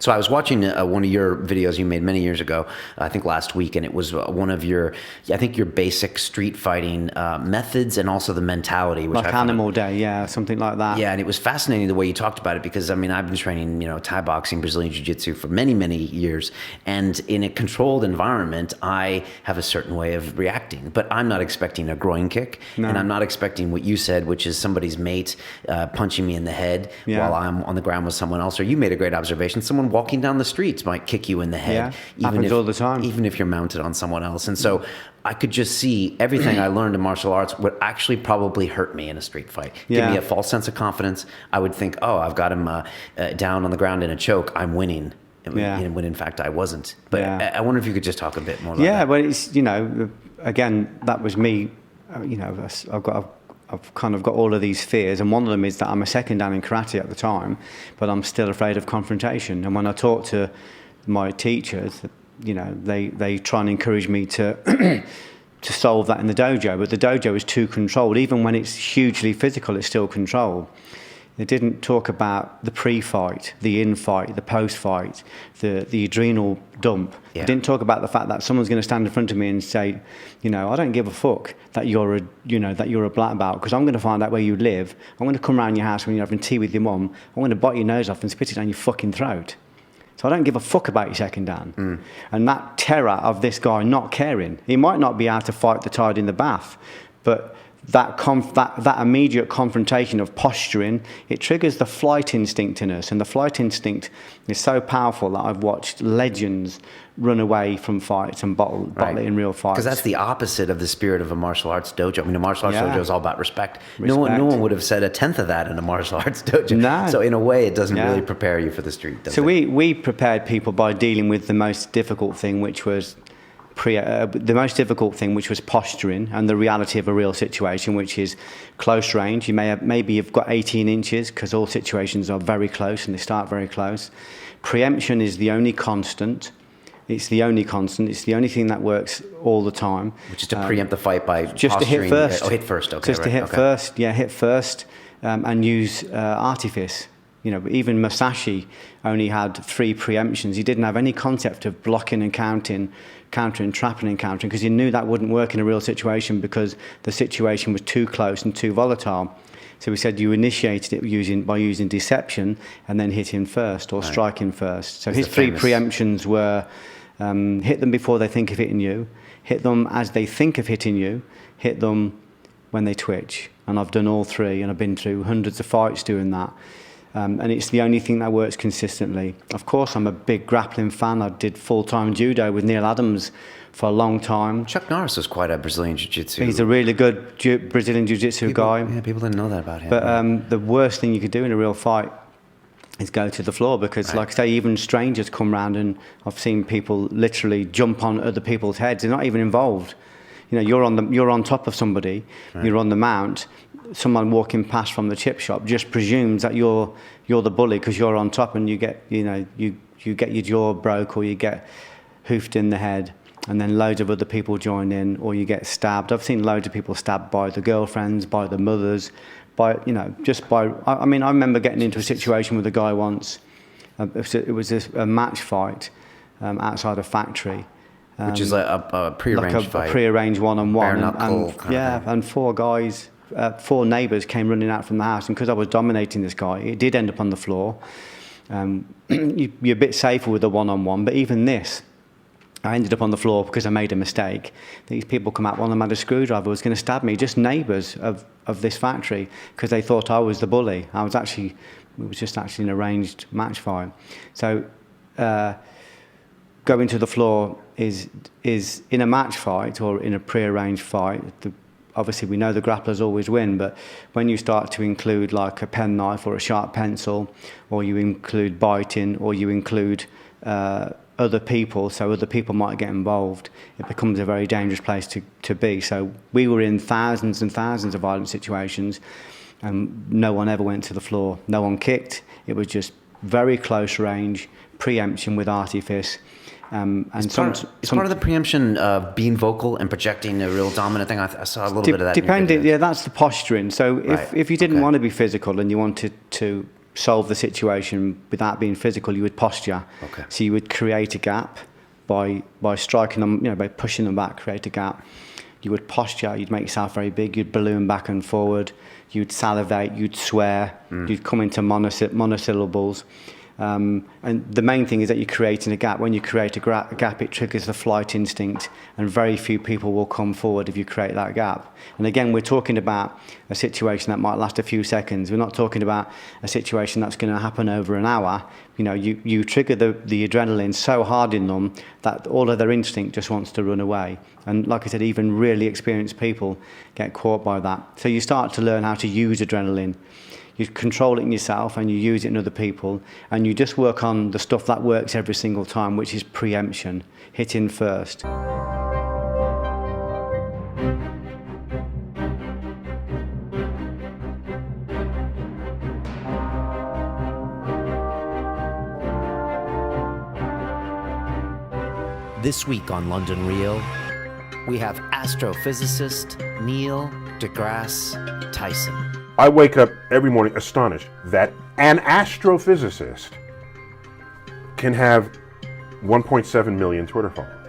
So I was watching one of your videos you made many years ago, I think last week, and it was one of your, I think your basic street fighting methods and also the mentality. Which like Animal Day, yeah, something like that. Yeah, and it was fascinating the way you talked about it because, I mean, I've been training, Thai boxing, Brazilian Jiu-Jitsu for many, many years. And in a controlled environment, I have a certain way of reacting. But I'm not expecting a groin kick. No. And I'm not expecting what you said, which is somebody's mate punching me in the head while I'm on the ground with someone else. Or you made a great observation. Someone walking down the streets might kick you in the head. Yeah, happens all the time. Even if you're mounted on someone else. And so I could just see everything I learned in martial arts would actually probably hurt me in a street fight. Give me a false sense of confidence. I would think, oh, I've got him down on the ground in a choke. I'm winning. When in fact I wasn't. But I wonder if you could just talk a bit more about that. Yeah, well, it's, again, that was me. I've kind of got all of these fears, and one of them is that I'm a second dan in karate at the time, but I'm still afraid of confrontation. And when I talk to my teachers, they try and encourage me to to solve that in the dojo, but the dojo is too controlled. Even when it's hugely physical, it's still controlled. They didn't talk about the pre-fight, the in-fight, the post-fight, the adrenal dump. Yeah. They didn't talk about the fact that someone's going to stand in front of me and say, I don't give a fuck that you're a black belt, because I'm going to find out where you live. I'm going to come around your house when you're having tea with your mum. I'm going to bite your nose off and spit it down your fucking throat. So I don't give a fuck about your second dan. And that terror of this guy not caring, he might not be able to fight the tide in the bath, but that immediate confrontation of posturing, it triggers the flight instinct in us. And the flight instinct is so powerful that I've watched legends run away from fights and bottle it in real fights. Because that's the opposite of the spirit of a martial arts dojo. I mean, a martial arts dojo is all about respect. No one would have said a tenth of that in a martial arts dojo. No. So in a way, it doesn't really prepare you for the street, does it? So we prepared people by dealing with the most difficult thing, which was posturing and the reality of a real situation, which is close range. Maybe you've got 18 inches because all situations are very close and they start very close. Preemption is the only constant. It's the only thing that works all the time. Which is to preempt the fight by just posturing. To hit first. Hit first. Okay. Just to hit first. Yeah, hit first, and use artifice. Even Musashi only had 3 preemptions. He didn't have any concept of blocking and countering, trapping and countering, because he knew that wouldn't work in a real situation because the situation was too close and too volatile. So he said you initiated it by using deception and then hitting first or striking first. So his 3 preemptions were hit them before they think of hitting you, hit them as they think of hitting you, hit them when they twitch. And I've done all 3, and I've been through hundreds of fights doing that. And it's the only thing that works consistently. Of course, I'm a big grappling fan. I did full-time judo with Neil Adams for a long time. Chuck Norris was quite a Brazilian Jiu-Jitsu. He's a really good Brazilian Jiu-Jitsu guy. Yeah, people didn't know that about him. But the worst thing you could do in a real fight is go to the floor, because, like I say, even strangers come round, and I've seen people literally jump on other people's heads. They're not even involved. You're on top of somebody. You're on the mount. Someone walking past from the chip shop just presumes that you're the bully because you're on top, and you get you get your jaw broke, or you get hoofed in the head, and then loads of other people join in, or you get stabbed. I've seen loads of people stabbed by the girlfriends, by the mothers, I remember getting into a situation with a guy once. It was a match fight outside a factory. Which is like a prearranged fight. A prearranged one-on-one. And 4 guys, 4 neighbours came running out from the house, and because I was dominating this guy, it did end up on the floor. You're a bit safer with a one-on-one, but even this, I ended up on the floor because I made a mistake. These people come out, one of them had a screwdriver, was going to stab me, just neighbours of this factory, because they thought I was the bully. It was just actually an arranged match fight. So going to the floor is in a match fight or in a pre-arranged fight. Obviously, we know the grapplers always win, but when you start to include like a penknife or a sharp pencil, or you include biting, or you include other people, so other people might get involved, it becomes a very dangerous place to be. So we were in thousands and thousands of violent situations, and no one ever went to the floor. No one kicked. It was just very close range, preemption with artifice. Is part of the preemption being vocal and projecting a real dominant thing? I saw a little bit of that. Depending, yeah, that's the posturing. So if you didn't want to be physical and you wanted to solve the situation without being physical, you would posture. Okay. So you would create a gap by striking them, by pushing them back, create a gap. You would posture, you'd make yourself very big, you'd balloon back and forward, you'd salivate, you'd swear, you'd come into monosyllables. And the main thing is that you're creating a gap. When you create a gap, it triggers the flight instinct, and very few people will come forward if you create that gap. And again, we're talking about a situation that might last a few seconds. We're not talking about a situation that's going to happen over an hour. You trigger the adrenaline so hard in them that all of their instinct just wants to run away. And like I said, even really experienced people get caught by that. So you start to learn how to use adrenaline. You control it in yourself and you use it in other people, and you just work on the stuff that works every single time, which is preemption, hitting first. This week on London Real, we have astrophysicist Neil deGrasse Tyson. I wake up every morning astonished that an astrophysicist can have 1.7 million Twitter followers.